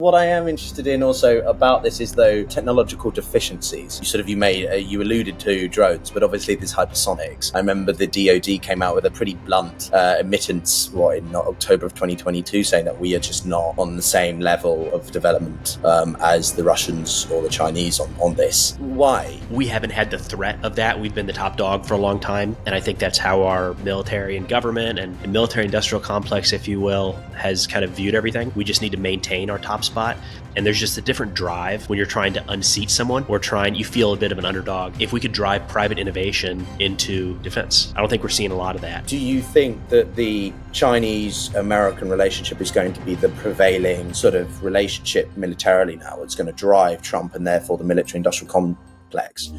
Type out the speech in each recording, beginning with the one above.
What I am interested in also about this is, though, technological deficiencies. You alluded to drones, but obviously there's hypersonics. I remember the DoD came out with a pretty blunt admittance, in October of 2022, saying that we are just not on the same level of development as the Russians or the Chinese on this. Why? We haven't had the threat of that. We've been the top dog for a long time, and I think that's how our military and government and military-industrial complex, if you will, has kind of viewed everything. We just need to maintain our top spot, and there's just a different drive when you're trying to unseat someone or you feel a bit of an underdog. If we could drive private innovation into defense, I don't think we're seeing a lot of that. Do you think that the Chinese-American relationship is going to be the prevailing sort of relationship militarily now? It's going to drive Trump and therefore the military-industrial complex.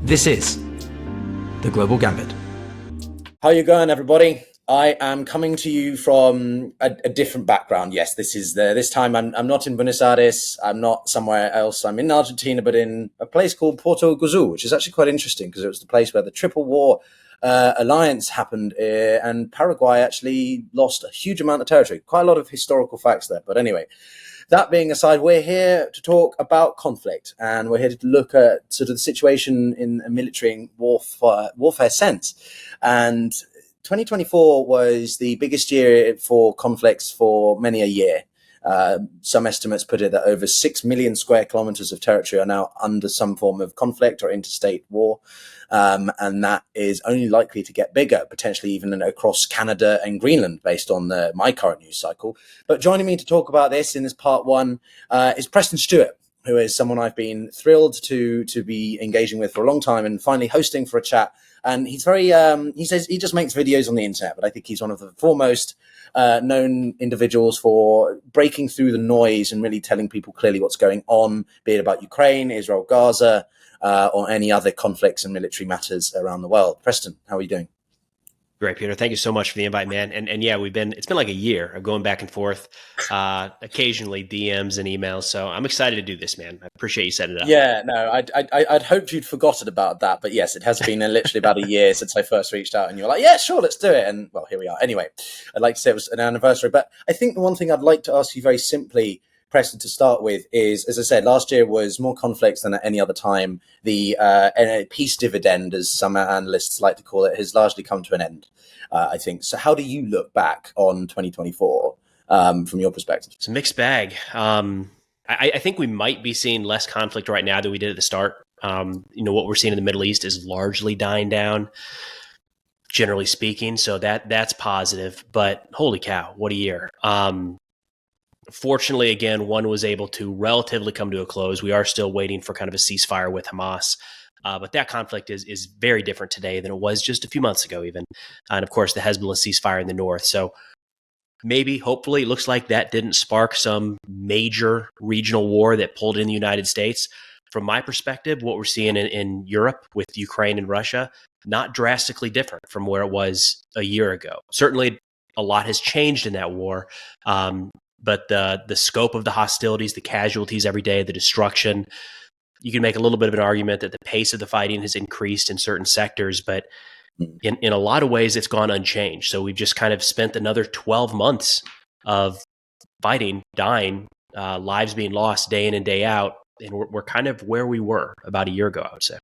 This is The Global Gambit. How you going, everybody? I am coming to you from a different background. Yes, this time I'm not in Buenos Aires. I'm not somewhere else. I'm in Argentina, but in a place called Porto Guzul, which is actually quite interesting because it was the place where the Triple War Alliance happened, and Paraguay actually lost a huge amount of territory. Quite a lot of historical facts there. But anyway, that being aside, we're here to talk about conflict, and we're here to look at sort of the situation in a military and warfare sense. And 2024 was the biggest year for conflicts for many a year. Some estimates put it that over 6 million square kilometers of territory are now under some form of conflict or interstate war. And that is only likely to get bigger, potentially even across Canada and Greenland, based on my current news cycle. But joining me to talk about this in this part one is Preston Stewart, who is someone I've been thrilled to be engaging with for a long time and finally hosting for a chat. And he's very, he says he just makes videos on the internet, but I think he's one of the foremost known individuals for breaking through the noise and really telling people clearly what's going on, be it about Ukraine, Israel, Gaza, or any other conflicts and military matters around the world. Preston, how are you doing? Great, Peter. Thank you so much for the invite, man. And yeah, it's been like a year of going back and forth, occasionally DMs and emails. So I'm excited to do this, man. I appreciate you setting it up. Yeah, no, I'd hoped you'd forgotten about that. But yes, it has been literally about a year since I first reached out and you were like, yeah, sure, let's do it. And well, here we are. Anyway, I'd like to say it was an anniversary. But I think the one thing I'd like to ask you very simply, Preston, to start with is, as I said, last year was more conflicts than at any other time. The peace dividend, as some analysts like to call it, has largely come to an end, I think. So how do you look back on 2024 from your perspective? It's a mixed bag. I think we might be seeing less conflict right now than we did at the start. What we're seeing in the Middle East is largely dying down, generally speaking. So that's positive. But holy cow, what a year. Fortunately, again, one was able to relatively come to a close. We are still waiting for kind of a ceasefire with Hamas. But that conflict is very different today than it was just a few months ago even. And of course, the Hezbollah ceasefire in the north. So maybe, hopefully, it looks like that didn't spark some major regional war that pulled in the United States. From my perspective, what we're seeing in Europe with Ukraine and Russia, not drastically different from where it was a year ago. Certainly, a lot has changed in that war. But the scope of the hostilities, the casualties every day, the destruction, you can make a little bit of an argument that the pace of the fighting has increased in certain sectors, but in a lot of ways, it's gone unchanged. So we've just kind of spent another 12 months of fighting, dying, lives being lost day in and day out, and we're kind of where we were about a year ago, I would say.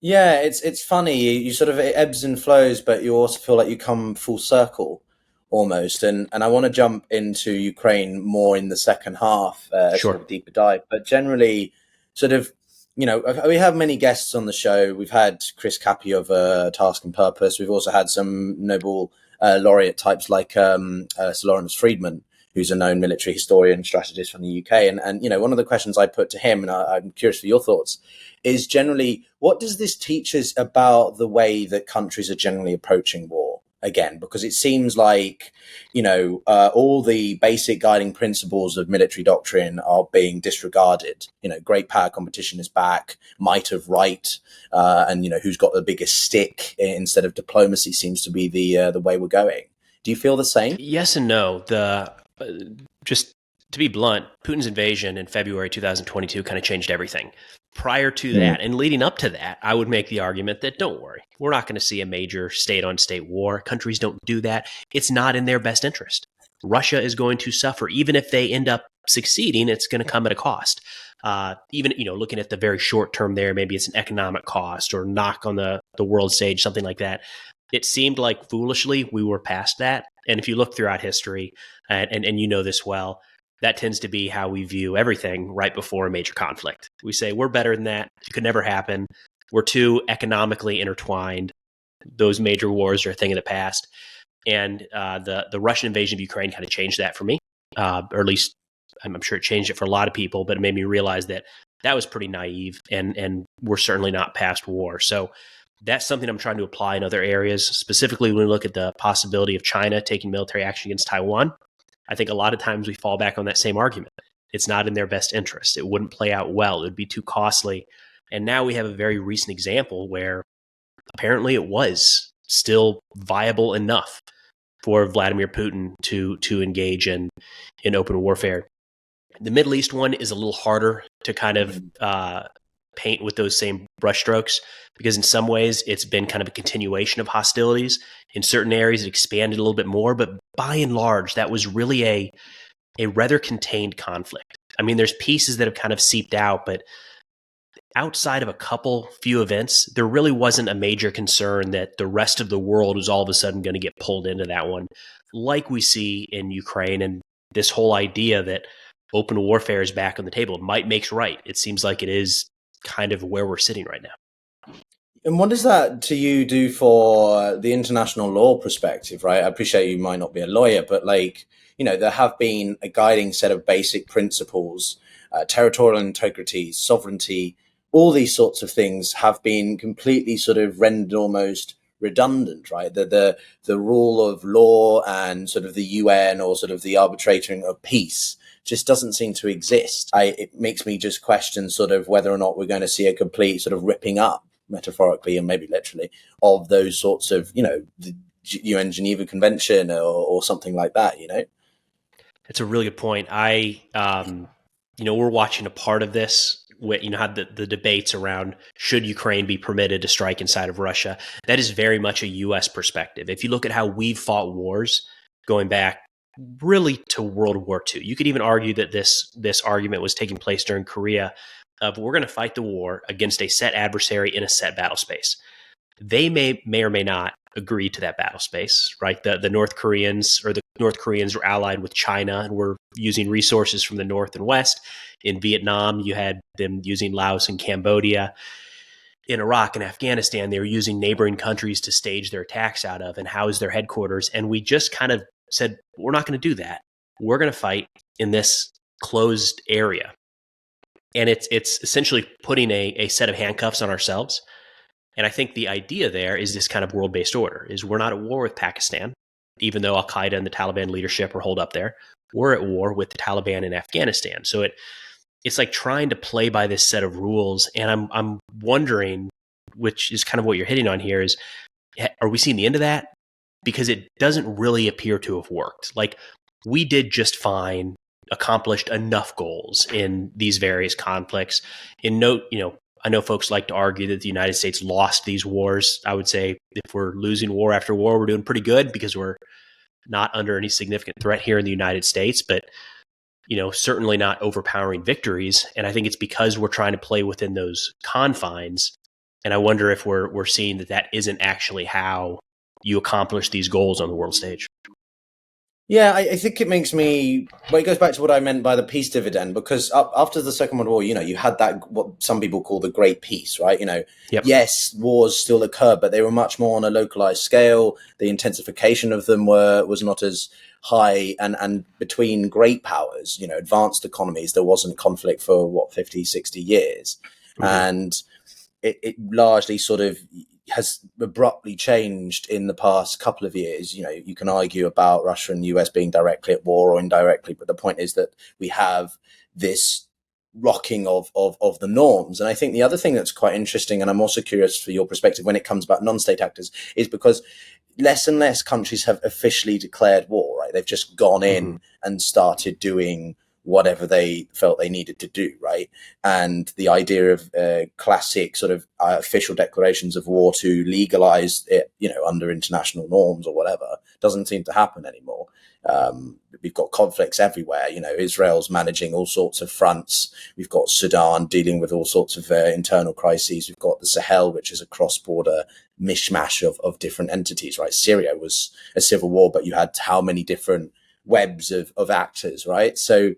Yeah, it's funny. You sort of, it ebbs and flows, but you also feel like you come full circle almost. And I want to jump into Ukraine more in the second half, Sure. sort of a deeper dive. But generally, sort of, we have many guests on the show. We've had Chris Cappy of Task and Purpose. We've also had some Nobel laureate types like Sir Lawrence Friedman, who's a known military historian strategist from the UK. And one of the questions I put to him, and I'm curious for your thoughts, is generally, what does this teach us about the way that countries are generally approaching war? Again, because it seems like, all the basic guiding principles of military doctrine are being disregarded. Great power competition is back, might of right, and, who's got the biggest stick instead of diplomacy seems to be the way we're going. Do you feel the same? Yes and no. Just to be blunt, Putin's invasion in February 2022 kind of changed everything. Prior to that and leading up to that, I would make the argument that don't worry, we're not going to see a major state-on-state war. Countries don't do that. It's not in their best interest. Russia is going to suffer, even if they end up succeeding, it's going to come at a cost. Even, looking at the very short term there, maybe it's an economic cost or knock on the world stage, something like that. It seemed like foolishly we were past that. And if you look throughout history, and you know this well, that tends to be how we view everything right before a major conflict. We say we're better than that. It could never happen. We're too economically intertwined. Those major wars are a thing of the past. And the Russian invasion of Ukraine kind of changed that for me, or at least I'm sure it changed it for a lot of people, but it made me realize that was pretty naive, and we're certainly not past war. So that's something I'm trying to apply in other areas, specifically when we look at the possibility of China taking military action against Taiwan. I think a lot of times we fall back on that same argument. It's not in their best interest. It wouldn't play out well. It would be too costly. And now we have a very recent example where apparently it was still viable enough for Vladimir Putin to engage in open warfare. The Middle East one is a little harder to kind of paint with those same brushstrokes, because in some ways it's been kind of a continuation of hostilities. In certain areas it expanded a little bit more, but by and large that was really a rather contained conflict. I mean, there's pieces that have kind of seeped out, but outside of a few events, there really wasn't a major concern that the rest of the world was all of a sudden going to get pulled into that one, like we see in Ukraine. And this whole idea that open warfare is back on the table, might makes right. It seems like it is kind of where we're sitting right now. And what does that to you do for the international law perspective, right? I appreciate you might not be a lawyer, but there have been a guiding set of basic principles, territorial integrity, sovereignty, all these sorts of things have been completely sort of rendered almost redundant, right? The rule of law and sort of the UN or sort of the arbitrating of peace just doesn't seem to exist. It makes me just question sort of whether or not we're going to see a complete sort of ripping up, metaphorically and maybe literally, of those sorts of, the UN Geneva Convention or something like that, It's a really good point. We're watching a part of this. Had the debates around should Ukraine be permitted to strike inside of Russia. That is very much a U.S. perspective. If you look at how we've fought wars going back really to World War II, you could even argue that this argument was taking place during Korea. But we're going to fight the war against a set adversary in a set battle space. They may or may not agree to that battle space, right? The North Koreans were allied with China and were using resources from the North and West. In Vietnam, you had them using Laos and Cambodia. In Iraq and Afghanistan, they were using neighboring countries to stage their attacks out of and house their headquarters. And we just kind of said, we're not going to do that. We're going to fight in this closed area. And it's essentially putting a set of handcuffs on ourselves. And I think the idea there is this kind of world-based order, is we're not at war with Pakistan, even though Al-Qaeda and the Taliban leadership are holed up there. We're at war with the Taliban in Afghanistan. So it's like trying to play by this set of rules. And I'm wondering, which is kind of what you're hitting on here, is are we seeing the end of that? Because it doesn't really appear to have worked. Like, we did just fine, accomplished enough goals in these various conflicts. I know folks like to argue that the United States lost these wars. I would say if we're losing war after war, we're doing pretty good because we're not under any significant threat here in the United States, but certainly not overpowering victories. And I think it's because we're trying to play within those confines. And I wonder if we're seeing that isn't actually how you accomplish these goals on the world stage. Yeah, I think it makes me. Well, it goes back to what I meant by the peace dividend, because after the Second World War, you had that what some people call the Great Peace, right? Yep. Yes, wars still occurred, but they were much more on a localized scale. The intensification of them was not as high, and between great powers, advanced economies, there wasn't conflict for 50, 60 years, and it largely sort of has abruptly changed in the past couple of years. You can argue about Russia and the US being directly at war or indirectly, but the point is that we have this rocking of the norms. And I think the other thing that's quite interesting, and I'm also curious for your perspective when it comes about non-state actors, is because less and less countries have officially declared war, right? They've just gone in and started doing whatever they felt they needed to do, right? And the idea of classic sort of official declarations of war to legalize it, under international norms or whatever, doesn't seem to happen anymore. We've got conflicts everywhere. Israel's managing all sorts of fronts. We've got Sudan dealing with all sorts of internal crises. We've got the Sahel, which is a cross-border mishmash of different entities, right? Syria was a civil war, but you had how many different webs of actors, right? So,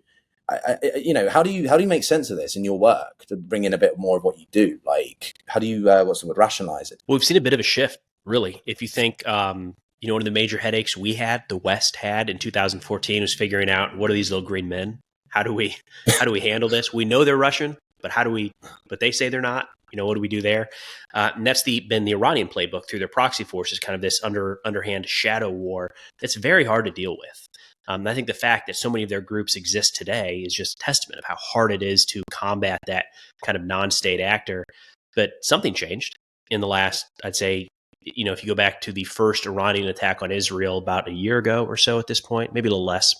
how do you make sense of this in your work to bring in a bit more of what you do? Like, how do you, rationalize it? Well, we've seen a bit of a shift, really. If you think, one of the major headaches we had, the West had in 2014, was figuring out, what are these little green men? How do we handle this? We know they're Russian, but but they say they're not. What do we do there? And that's been the Iranian playbook through their proxy forces, kind of this underhand shadow war that's very hard to deal with. I think the fact that so many of their groups exist today is just a testament of how hard it is to combat that kind of non-state actor. But something changed in the last, I'd say, if you go back to the first Iranian attack on Israel about a year ago or so at this point, maybe a little less,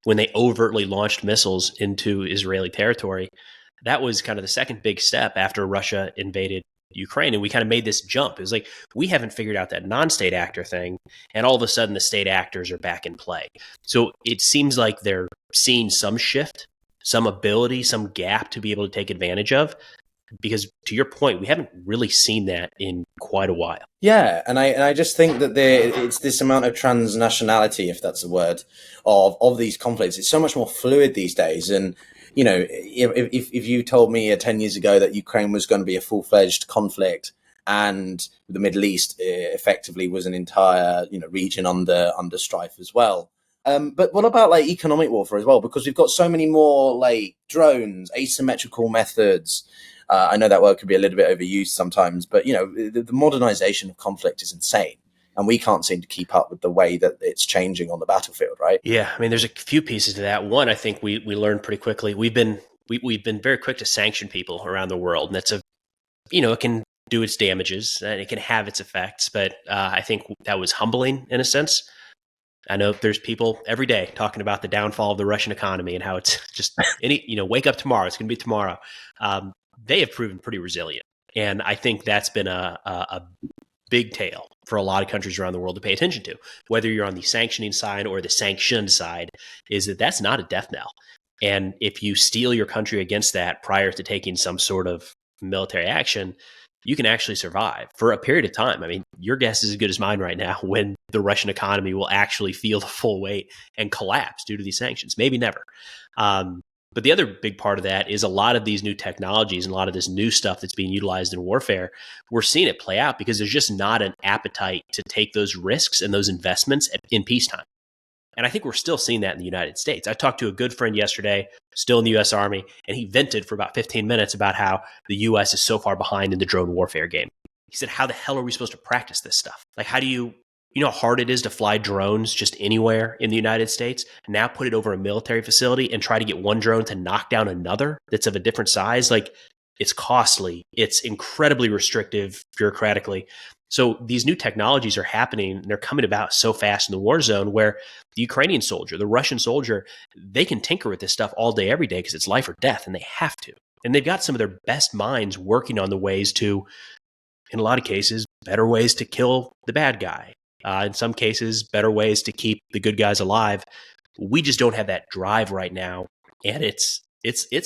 when they overtly launched missiles into Israeli territory, that was kind of the second big step after Russia invaded Ukraine. And we kind of made this jump. It was like, we haven't figured out that non-state actor thing. And all of a sudden the state actors are back in play. So it seems like they're seeing some shift, some ability, some gap to be able to take advantage of. Because to your point, we haven't really seen that in quite a while. Yeah, and I just think that it's this amount of transnationality, if that's a word, of these conflicts. It's so much more fluid these days. And if you told me 10 years ago that Ukraine was going to be a full-fledged conflict and the Middle East effectively was an entire region under strife as well. But what about like economic warfare as well? Because we've got so many more like drones, asymmetrical methods. I know that word could be a little bit overused sometimes, but the modernization of conflict is insane. And we can't seem to keep up with the way that it's changing on the battlefield, right? Yeah, I mean, there's a few pieces to that. One, I think we learned pretty quickly. We've been very quick to sanction people around the world, and that's it can do its damages and it can have its effects. But I think that was humbling in a sense. I know there's people every day talking about the downfall of the Russian economy and how it's just wake up tomorrow, it's going to be tomorrow. They have proven pretty resilient, and I think that's been a big tale for a lot of countries around the world to pay attention to, whether you're on the sanctioning side or the sanctioned side, is that's not a death knell. And if you steel your country against that prior to taking some sort of military action, you can actually survive for a period of time. I mean, your guess is as good as mine right now when the Russian economy will actually feel the full weight and collapse due to these sanctions. Maybe never. But the other big part of that is a lot of these new technologies and a lot of this new stuff that's being utilized in warfare, we're seeing it play out because there's just not an appetite to take those risks and those investments in peacetime. And I think we're still seeing that in the United States. I talked to a good friend yesterday, still in the U.S. Army, and he vented for about 15 minutes about how the U.S. is so far behind in the drone warfare game. He said, how the hell are we supposed to practice this stuff? Like, how do you know how hard it is to fly drones just anywhere in the United States, and now put it over a military facility and try to get one drone to knock down another that's of a different size? Like, it's costly. It's incredibly restrictive bureaucratically. So these new technologies are happening, and they're coming about so fast in the war zone where the Ukrainian soldier, the Russian soldier, they can tinker with this stuff all day, every day because it's life or death, and they have to. And they've got some of their best minds working on the ways to, in a lot of cases, better ways to kill the bad guy. In some cases, better ways to keep the good guys alive. We just don't have that drive right now, and it's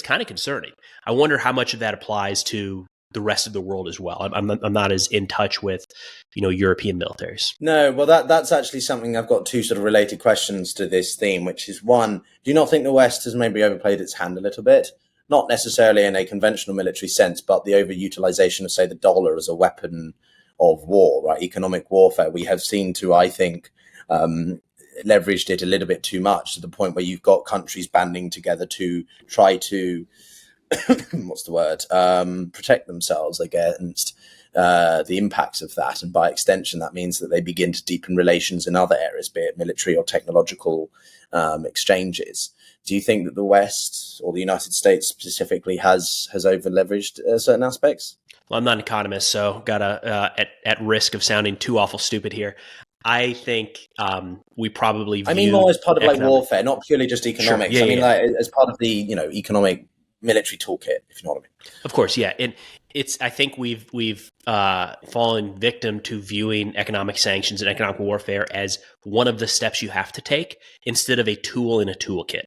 kind of concerning. I wonder how much of that applies to the rest of the world as well. I'm not as in touch with European militaries. No, well that's actually something. I've got two sort of related questions to this theme, which is one: do you not think the West has maybe overplayed its hand a little bit? Not necessarily in a conventional military sense, but the overutilization of, say, the dollar as a weapon of war, right? Economic warfare. We have seen to, I think, leveraged it a little bit too much to the point where you've got countries banding together to try to, protect themselves against the impacts of that. And by extension, that means that they begin to deepen relations in other areas, be it military or technological exchanges. Do you think that the West or the United States specifically has over-leveraged certain aspects? Well, I'm not an economist, so got at risk of sounding too awful stupid here. I think we probably I mean more as part of like economic warfare, not purely just economics. Sure. I mean Yeah. like as part of the economic military toolkit, if you know what I mean. Of course, yeah. And I think we've fallen victim to viewing economic sanctions and economic warfare as one of the steps you have to take instead of a tool in a toolkit.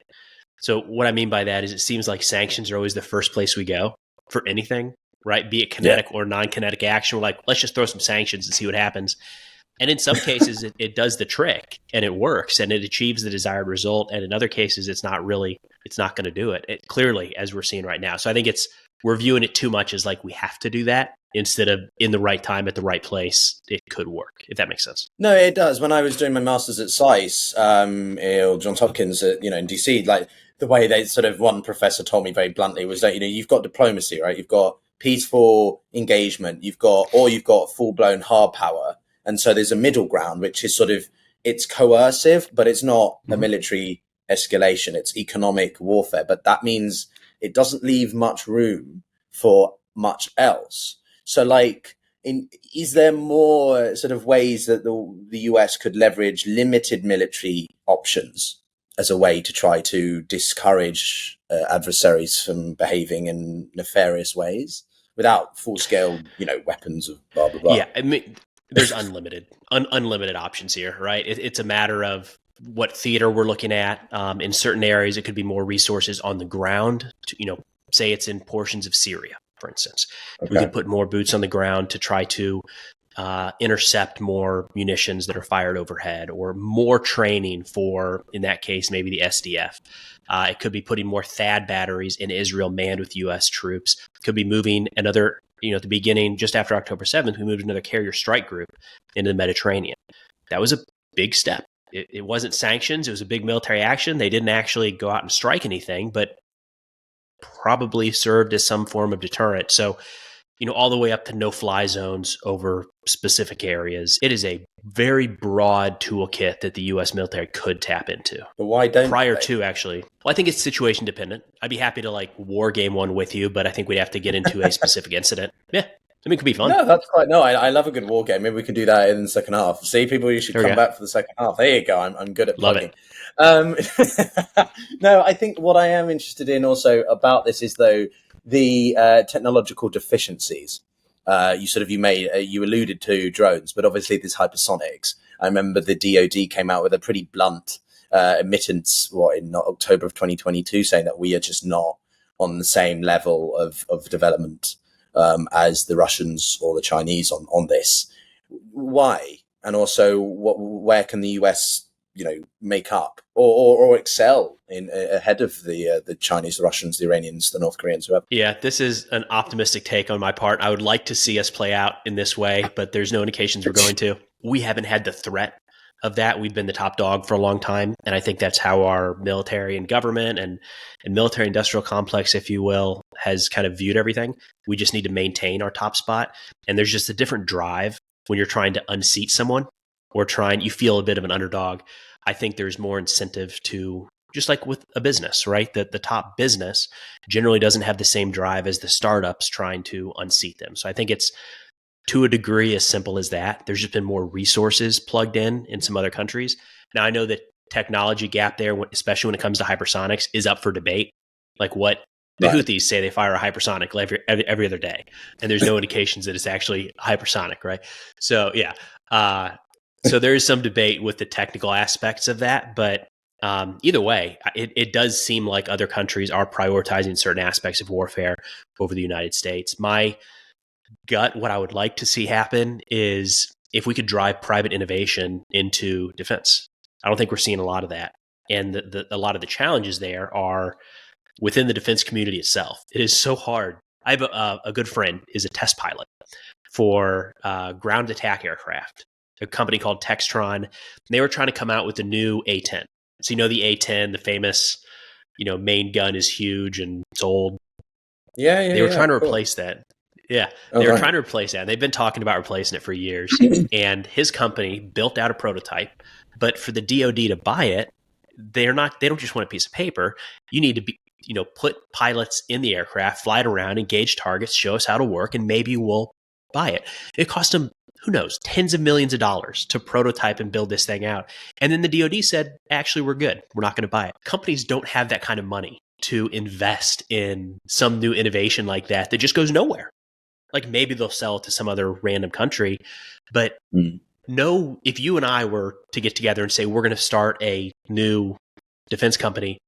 So what I mean by that is it seems like sanctions are always the first place we go for anything, right? Be it kinetic or non-kinetic action. We're like, let's just throw some sanctions and see what happens. And in some cases, it does the trick and it works and it achieves the desired result. And in other cases, it's not going to do it clearly, as we're seeing right now. So I think we're viewing it too much as like we have to do that instead of in the right time at the right place. It could work, if that makes sense. No, it does. When I was doing my master's at SAIS, Johns Hopkins, in DC, like the way they sort of one professor told me very bluntly was that you've got diplomacy, right? You've got peaceful engagement, you've got full blown hard power. And so there's a middle ground, which is sort of, it's coercive, but it's not a military escalation. It's economic warfare. But that means it doesn't leave much room for much else. So like, is there more sort of ways that the US could leverage limited military options as a way to try to discourage adversaries from behaving in nefarious ways without full scale, weapons of blah, blah, blah? Yeah. I mean, there's unlimited options here, right? It's a matter of what theater we're looking at. In certain areas, it could be more resources on the ground. Say it's in portions of Syria, for instance. Okay. We could put more boots on the ground to try to intercept more munitions that are fired overhead, or more training for, in that case, maybe the SDF. It could be putting more THAAD batteries in Israel manned with U.S. troops. It could be moving another. At the beginning, just after October 7th, we moved another carrier strike group into the Mediterranean. That was a big step. It wasn't sanctions. It was a big military action. They didn't actually go out and strike anything, but probably served as some form of deterrent. So, all the way up to no-fly zones over specific areas. It is a very broad toolkit that the U.S. military could tap into. But why don't Prior to, actually. Well, I think it's situation dependent. I'd be happy to war game one with you, but I think we'd have to get into a specific incident. Yeah. I mean, it could be fun. No, that's right. No, I love a good war game. Maybe we can do that in the second half. See, people, you should come back for the second half. There you go. I'm good at plugging. Love it. No, I think what I am interested in also about this is, though, the technological deficiencies. You alluded to drones, but obviously there's hypersonics. I remember the DoD came out with a pretty blunt admittance, in October of 2022, saying that we are just not on the same level of development as the Russians or the Chinese on this. Why? And also, where can the US, make up or excel ahead of the Chinese, the Russians, the Iranians, the North Koreans, whoever? Yeah, this is an optimistic take on my part. I would like to see us play out in this way, but there's no indications we're going to. We haven't had the threat of that. We've been the top dog for a long time. And I think that's how our military and government and military industrial complex, if you will, has kind of viewed everything. We just need to maintain our top spot. And there's just a different drive when you're trying to unseat someone or you feel a bit of an underdog. I think there's more incentive to, just like with a business, right? The top business generally doesn't have the same drive as the startups trying to unseat them. So I think it's, to a degree, as simple as that. There's just been more resources plugged in some other countries. Now, I know that technology gap there, especially when it comes to hypersonics, is up for debate. Like what the Houthis say they fire a hypersonic every other day, and there's no indications that it's actually hypersonic, right? So, yeah. So there is some debate with the technical aspects of that, but either way, it does seem like other countries are prioritizing certain aspects of warfare over the United States. My gut, what I would like to see happen is if we could drive private innovation into defense. I don't think we're seeing a lot of that. And a lot of the challenges there are within the defense community itself. It is so hard. I have a good friend is a test pilot for ground attack aircraft, a company called Textron. They were trying to come out with the new A-10. So the A-10, the famous, main gun is huge and it's old. Yeah. They were trying to replace that. Yeah, they were trying to replace that. They've been talking about replacing it for years. And his company built out a prototype, but for the DoD to buy it, they don't just want a piece of paper. You need to put pilots in the aircraft, fly it around, engage targets, show us how to work, and maybe we'll buy it. It cost them who knows, tens of millions of dollars to prototype and build this thing out. And then the DoD said, actually, we're good. We're not going to buy it. Companies don't have that kind of money to invest in some new innovation like that just goes nowhere. Like maybe they'll sell it to some other random country. But no, if you and I were to get together and say, we're going to start a new defense company,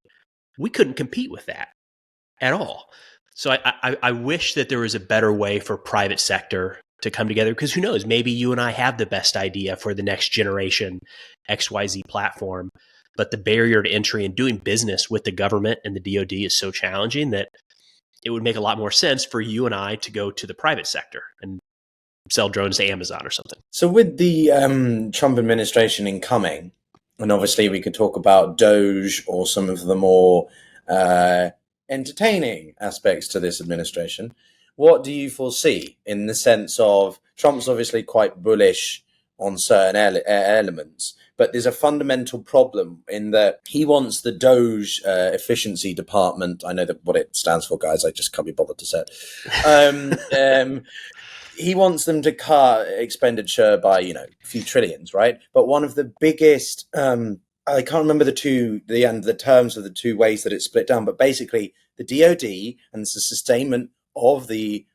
we couldn't compete with that at all. So I wish that there was a better way for private sector to come together, because who knows, maybe you and I have the best idea for the next generation XYZ platform, but the barrier to entry and doing business with the government and the DoD is so challenging that it would make a lot more sense for you and I to go to the private sector and sell drones to Amazon or something. So with the Trump administration incoming, and obviously we could talk about Doge or some of the more entertaining aspects to this administration, what do you foresee in the sense of Trump's obviously quite bullish on certain elements, but there's a fundamental problem in that he wants the Doge efficiency department. I know that what it stands for, guys. I just can't be bothered to say it. He wants them to cut expenditure by, a few trillions, right? But one of the biggest, I can't remember the terms of the two ways that it's split down, but basically the DoD and the sustainment of the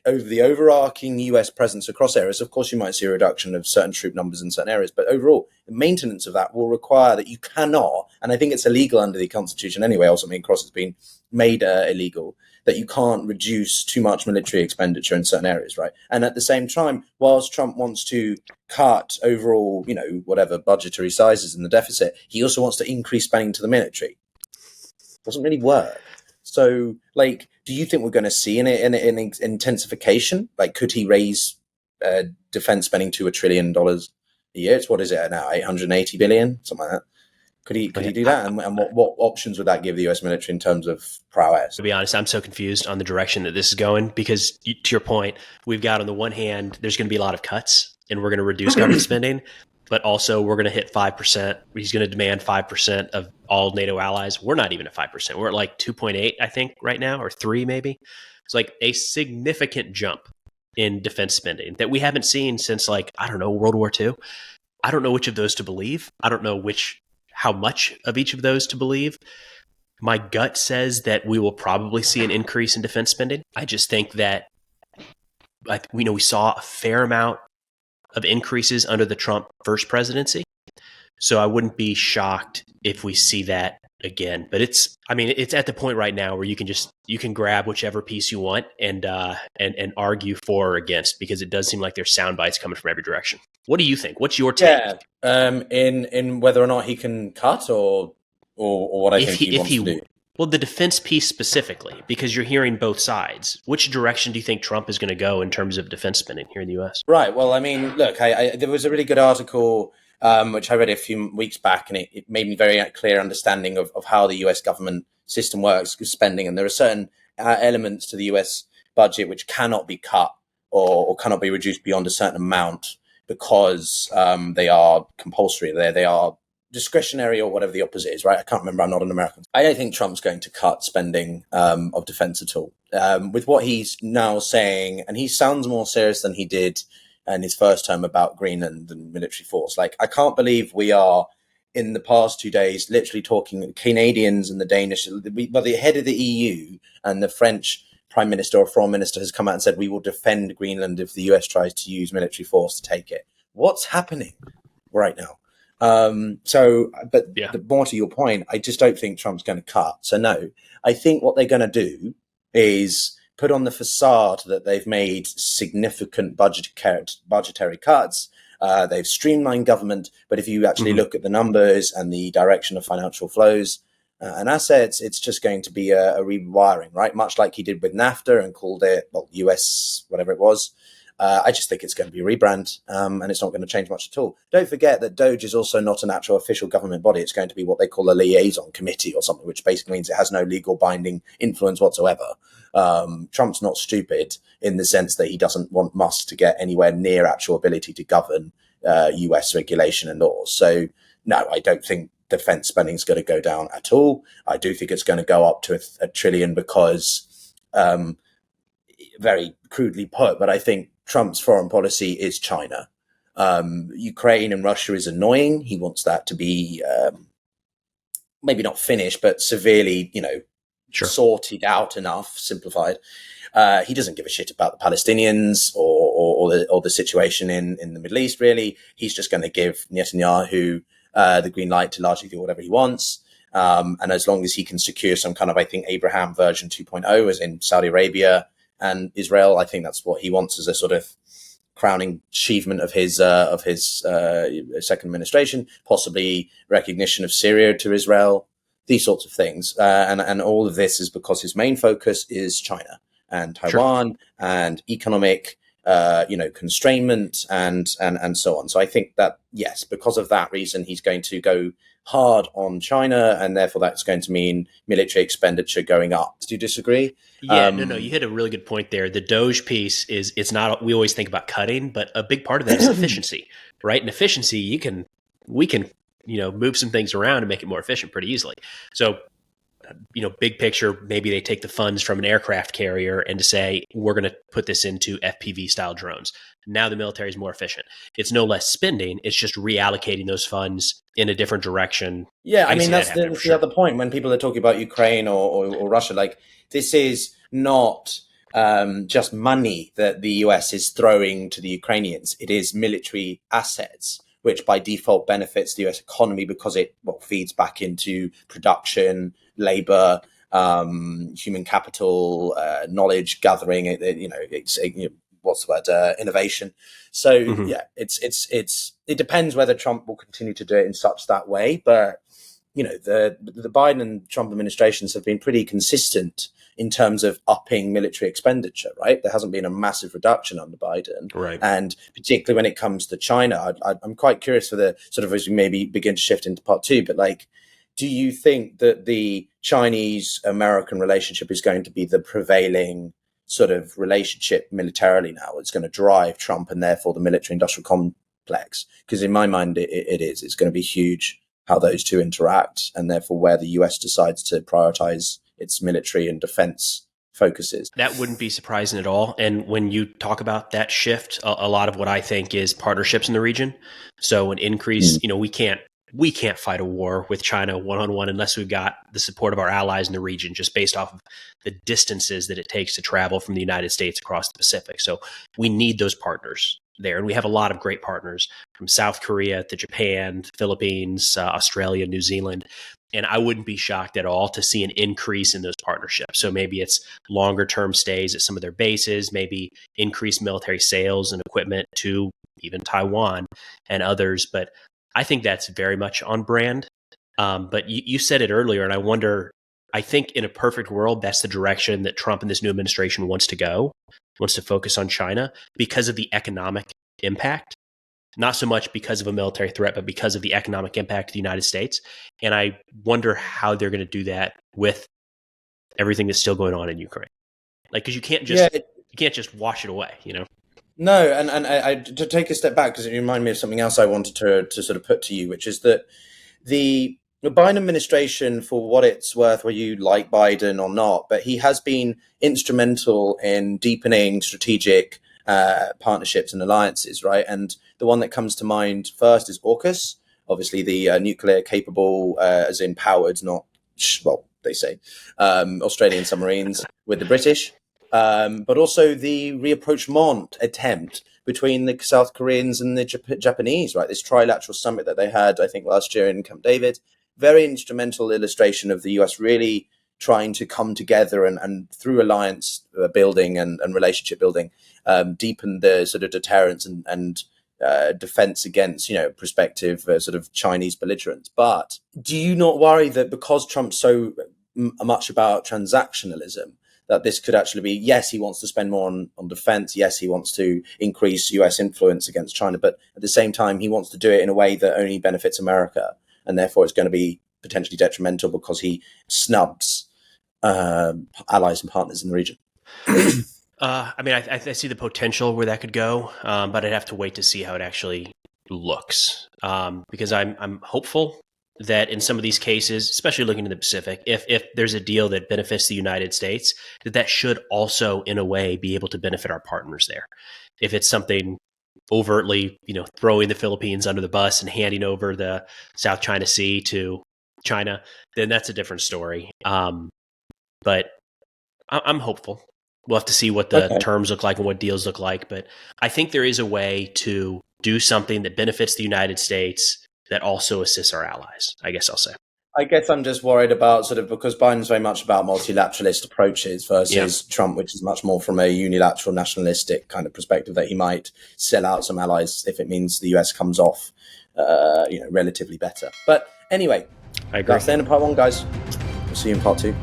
overarching US presence across areas. Of course, you might see a reduction of certain troop numbers in certain areas, but overall, the maintenance of that will require that you cannot, and I think it's illegal under the Constitution anyway, also across it's been made illegal, that you can't reduce too much military expenditure in certain areas, right? And at the same time, whilst Trump wants to cut overall, whatever budgetary sizes in the deficit, he also wants to increase spending to the military. Doesn't really work. So, do you think we're going to see an intensification? Could he raise defense spending to $1 trillion a year? It's what is it now? 880 billion, something like that. Could he do that? And what options would that give the US military in terms of prowess? To be honest, I'm so confused on the direction that this is going, because to your point, we've got on the one hand, there's going to be a lot of cuts and we're going to reduce government spending, but also we're going to hit 5%. He's going to demand 5% of all NATO allies. We're not even at 5%. We're at 2.8, I think, right now, or 3 maybe. It's a significant jump in defense spending that we haven't seen since World War II. I don't know which of those to believe. I don't know how much of each of those to believe. My gut says that we will probably see an increase in defense spending. I just think that we saw a fair amount of increases under the Trump first presidency. So I wouldn't be shocked if we see that again. But it's at the point right now where you can grab whichever piece you want and argue for or against, because it does seem like there's sound bites coming from every direction. What do you think? What's your take? Yeah, in whether or not he can cut or what I think he wants to do. Well, the defense piece specifically, because you're hearing both sides. Which direction do you think Trump is going to go in terms of defense spending here in the U.S.? Right. Well, look, there was a really good article which I read a few weeks back, and it made me very clear understanding of how the U.S. government system works, spending, and there are certain elements to the U.S. budget which cannot be cut or cannot be reduced beyond a certain amount because they are compulsory. They are discretionary or whatever the opposite is, right? I can't remember. I'm not an American. I don't think Trump's going to cut spending of defense at all. With what he's now saying, and he sounds more serious than he did in his first term about Greenland and military force. I can't believe we are, in the past 2 days, literally talking Canadians and the Danish, but the head of the EU and the French Prime Minister or Foreign Minister has come out and said, we will defend Greenland if the US tries to use military force to take it. What's happening right now? The more to your point, I just don't think Trump's going to cut. So no, I think what they're going to do is put on the facade that they've made significant budgetary cuts. They've streamlined government, but if you actually look at the numbers and the direction of financial flows and assets, it's just going to be a rewiring, right? Much like he did with NAFTA and called it, US, whatever it was. I just think it's going to be a rebrand, and it's not going to change much at all. Don't forget that Doge is also not an actual official government body. It's going to be what they call a liaison committee or something, which basically means it has no legal binding influence whatsoever. Trump's not stupid in the sense that he doesn't want Musk to get anywhere near actual ability to govern US regulation and laws. So, no, I don't think defense spending is going to go down at all. I do think it's going to go up to $1 trillion because, very crudely put, but I think Trump's foreign policy is China. Ukraine and Russia is annoying. He wants that to be maybe not finished, but severely, sorted out enough, simplified. He doesn't give a shit about the Palestinians or the situation in the Middle East, really. He's just going to give Netanyahu the green light to largely do whatever he wants. And as long as he can secure some kind of, I think, Abraham version 2.0, as in Saudi Arabia and Israel, I think that's what he wants as a sort of crowning achievement of his second administration, possibly recognition of Syria to Israel, these sorts of things. And all of this is because his main focus is China and Taiwan and economic, constrainment and so on. So I think that, yes, because of that reason, he's going to go hard on China, and therefore that's going to mean military expenditure going up. Do you disagree? Yeah, no, you hit a really good point there. The Doge piece it's not, we always think about cutting, but a big part of that is efficiency, right? And efficiency, we can move some things around and make it more efficient pretty easily. So, big picture, maybe they take the funds from an aircraft carrier and to say, we're going to put this into FPV style drones. Now the military is more efficient. It's no less spending. It's just reallocating those funds in a different direction. Yeah, I mean, that's the other point. When people are talking about Ukraine or Russia, like, this is not just money that the US is throwing to the Ukrainians. It is military assets, which by default benefits the US economy because it feeds back into production, labor, human capital, knowledge gathering. Innovation. So yeah, it depends whether Trump will continue to do it in that way. But the Biden and Trump administrations have been pretty consistent in terms of upping military expenditure, right? There hasn't been a massive reduction under Biden. Right. And particularly when it comes to China, I'm quite curious for the sort of, as we maybe begin to shift into part two, but like, do you think that the Chinese-American relationship is going to be the prevailing sort of relationship militarily now? It's going to drive Trump and therefore the military-industrial complex? Because in my mind, it is. It's going to be huge how those two interact, and therefore where the US decides to prioritize its military and defense focuses. That wouldn't be surprising at all. And when you talk about that shift, a lot of what I think is partnerships in the region. So an increase, we can't fight a war with China one-on-one unless we've got the support of our allies in the region, just based off of the distances that it takes to travel from the United States across the Pacific. So we need those partners there. And we have a lot of great partners from South Korea to Japan, Philippines, Australia, New Zealand. And I wouldn't be shocked at all to see an increase in those partnerships. So maybe it's longer term stays at some of their bases, maybe increased military sales and equipment to even Taiwan and others. But I think that's very much on brand. But you said it earlier, and I wonder, I think in a perfect world, that's the direction that Trump and this new administration wants to go, wants to focus on China because of the economic impact. Not so much because of a military threat, but because of the economic impact of the United States. And I wonder how they're going to do that with everything that's still going on in Ukraine. Like, because you can't just wash it away, No, and I to take a step back, because it reminded me of something else I wanted to sort of put to you, which is that the Biden administration, for what it's worth, whether you like Biden or not, but he has been instrumental in deepening strategic partnerships and alliances, right? And the one that comes to mind first is AUKUS, obviously the nuclear capable, as in powered, not, they say, Australian submarines with the British. But also the rapprochement attempt between the South Koreans and the Japanese, right? This trilateral summit that they had, I think, last year in Camp David. Very instrumental illustration of the US really trying to come together and through alliance building and relationship building, deepen the sort of deterrence and defense against, prospective sort of Chinese belligerents. But do you not worry that because Trump's so much about transactionalism, that this could actually be, yes, he wants to spend more on defense. Yes, he wants to increase US influence against China. But at the same time, he wants to do it in a way that only benefits America. And therefore, it's going to be potentially detrimental because he snubs allies and partners in the region. I see the potential where that could go, but I'd have to wait to see how it actually looks. Because I'm hopeful that in some of these cases, especially looking to the Pacific, if there's a deal that benefits the United States, that should also, in a way, be able to benefit our partners there. If it's something overtly, throwing the Philippines under the bus and handing over the South China Sea to China, then that's a different story. But I'm hopeful. We'll have to see what the terms look like and what deals look like. But I think there is a way to do something that benefits the United States that also assists our allies, I guess I'll say. I guess I'm just worried about because Biden's very much about multilateralist approaches versus Trump, which is much more from a unilateral nationalistic kind of perspective, that he might sell out some allies if it means the US comes off, relatively better. But anyway, I agree. That's the end of part 1, guys. We'll see you in part 2.